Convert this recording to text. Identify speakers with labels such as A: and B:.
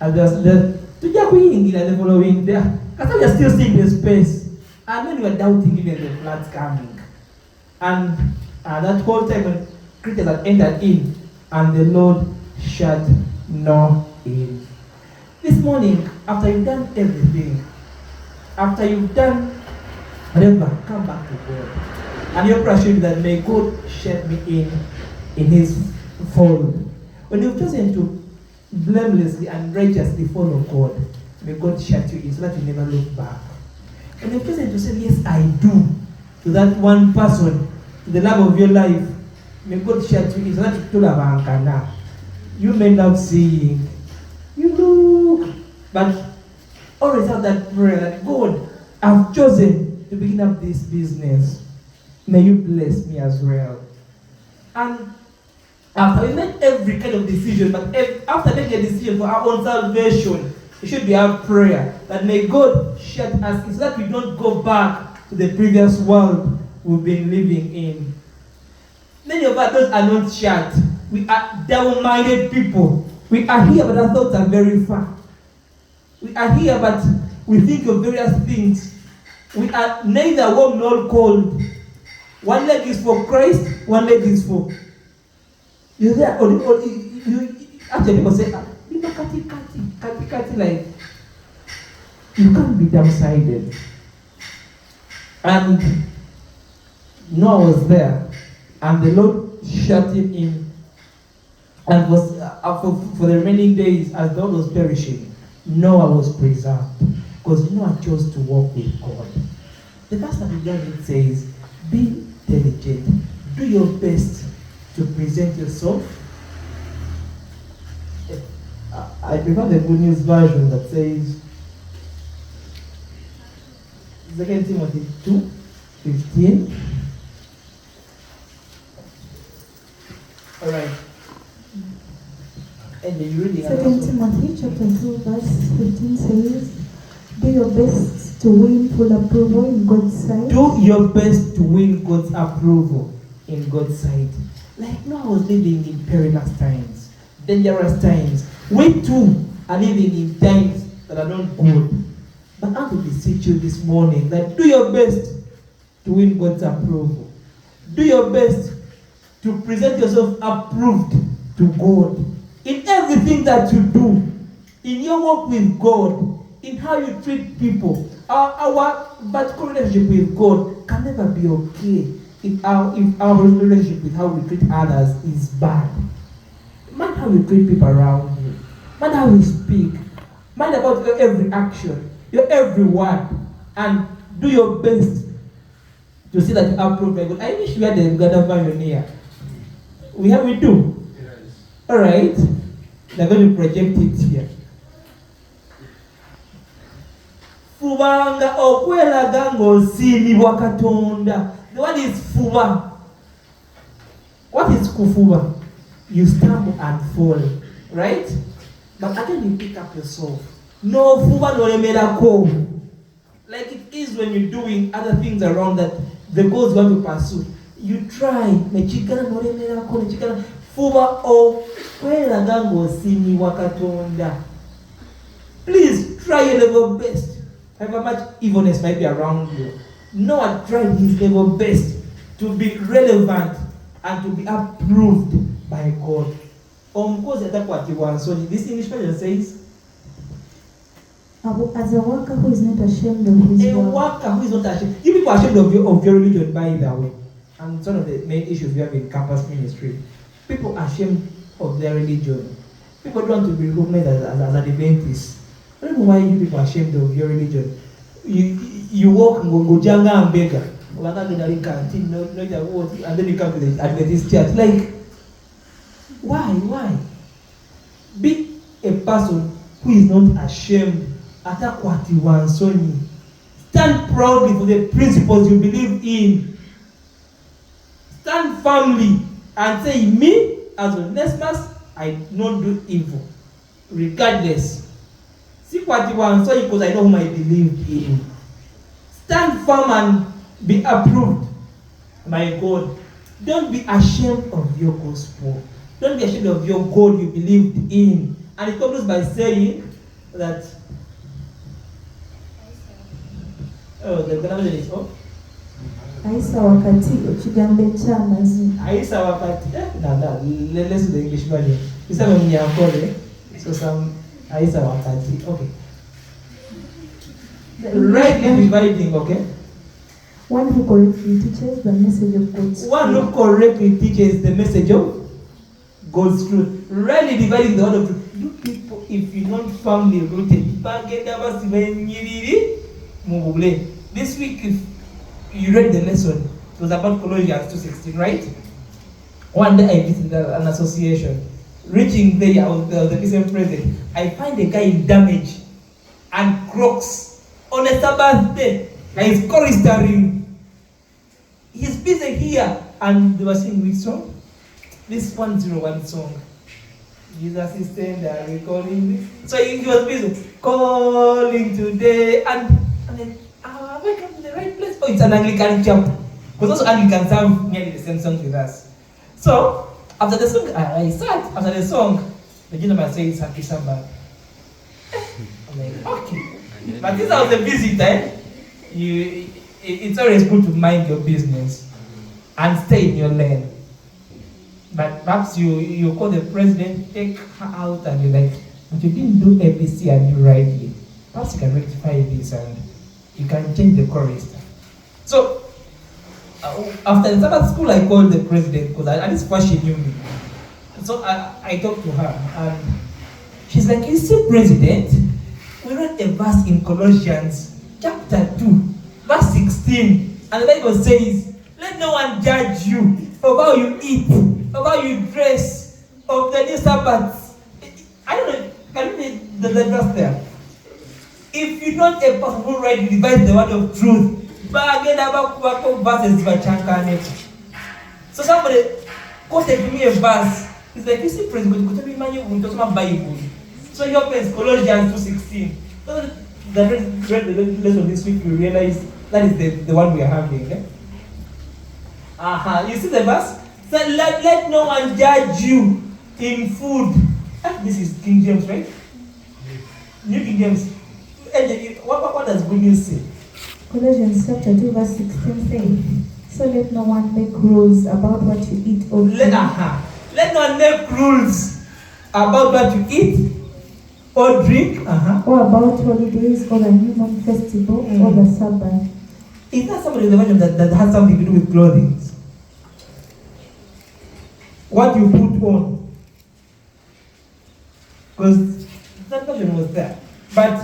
A: And the following day, because we are still seeing the space. And when we are doubting even the floods coming. And that whole time when creatures had entered in, and the Lord shut no in. This morning, after you've done everything, after you've done whatever, come back to God. And your prayer should be that may God shut me in His fold. When you've chosen to blamelessly and righteously follow God, may God shut you in so that you never look back. When you've chosen to say, yes, I do, to that one person, to the love of your life, may God shut you in so that you don't. You may not seeing, you look, but always have that prayer that God, I've chosen to begin up this business. May you bless me as well. And after we make every kind of decision, but after making a decision for our own salvation, it should be our prayer that may God shut us in so that we don't go back to the previous world we've been living in. Many of us are not shut. We are double-minded people. We are here, but our thoughts are very far. We are here, but we think of various things. We are neither warm nor cold. One leg is for Christ, one leg is for you. There, actually, people say, kati, like you can't be double-sided. And Noah was there, and the Lord shut him in, and was for the remaining days as God was perishing, Noah was preserved because Noah chose to walk with God. The verse that began it says, "Be diligent, do your best to present yourself." I prefer the Good News version that says 2 Timothy 2:15. All right. And you reading
B: 2 Timothy chapter 2 verse 15 says, "Do your best to win full approval in God's sight."
A: Do your best to win God's approval in God's sight. Like Noah was living in perilous times, dangerous times. We too are living in times that are not good. But I want to beseech you this morning that do your best to win God's approval. Do your best to present yourself approved to God in everything that you do, in your work with God, in how you treat people. Our vertical relationship with God can never be okay if our relationship with how we treat others is bad. Mind how you treat people around you. Mind how you speak. Mind about your every action, your every word, and do your best to see that you approve by God. I wish we had the Uganda pioneer. We do. Yes. All right. They're going to project it here. Fubanga okwelaga ng'osiimibwa Katonda. The word is fuba. What is kufuba? You stumble and fall, right? But again, you pick up yourself. No fuba no lemerako. Like it is when you're doing other things around that the goals you want to pursue. You try. Mechigana no lemerako, mechigana fuba okwelaga ng'osiimibwa Katonda. Please try your level best. However much evilness might be around you, Noah tried his level best to be relevant and to be approved by God. So this English version says,
B: as a worker who is not ashamed of his
A: a worker who is not ashamed. You people are ashamed of your religion, by the way. And it's one of the main issues we have in campus ministry. People are ashamed of their religion. People don't want to be recognized as Adventists. I don't know why you people are ashamed of your religion. You walk Ngojanga and beggar. And then you come to the Adventist church. Like, why? Be a person who is not ashamed. Stand proudly for the principles you believe in. Stand firmly and say, me, as Onesmus, I do not do evil. Regardless. Because I know whom I believe in. Stand firm and be approved by God. Don't be ashamed of your gospel. Don't be ashamed of your God you believed in. And it comes by saying, that. Oh, the grammar is off.
B: Aisa wakati ekigambo ekyamazi.
A: Aisa wakati. Let's do the English version. You said when you are calling, so some Aisa wakati. Okay. Rightly dividing, okay?
B: One who correctly teaches the message of God's truth.
A: One who correctly teaches the message of God's truth. Rightly dividing the word of truth. You people, if you're not firmly rooted, this week, if you read the lesson, it was about Colossians 2:16, right? One day I visited an association. Reaching there, I was the recent president. I find a guy in damage and Crocs on a Sabbath day. Like he's choristering. He's busy here. And they were singing which song? This 101 song. Jesus is tender, recalling this. So he was busy calling today. And then, have I come to the right place? Oh, it's an Anglican chapel. Because also Anglicans have nearly the same song with us. So, after the song, I sat. After the song, the gentleman says, Happy Sabbath. I'm like, okay. But since I was a visitor, it's always good to mind your business and stay in your lane. But perhaps you call the president, take her out, and you're like, but you didn't do ABC and do rightly. Perhaps you can rectify this and you can change the chorus. So, after the Sabbath school, I called the president because at least first she knew me. So I talked to her and she's like, you see, President, we read a verse in Colossians chapter 2, verse 16, and the Bible says, let no one judge you of how you eat, of how you dress, of the new Sabbath. I don't know, can you read the verse there? If you're not a person who rightly divides the word of truth, so somebody quoted to me a verse. It's like, you see, President, go to me, man, you talk about Bible. So he opens Colossians 2:16. So the read the lesson this week, you realize that is the one we are having. Okay? You see the verse? So let no one judge you in food. This is King James, right? New King James. What does good news say?
B: Colossians chapter 2 verse 16 says, so let no one make rules about what you eat or drink.
A: Let no one make rules about what you eat or drink.
B: Or about holidays or a new moon festival or the Sabbath.
A: Is that somebody in the version that has something to do with clothing? What you put on? Because that version was there. But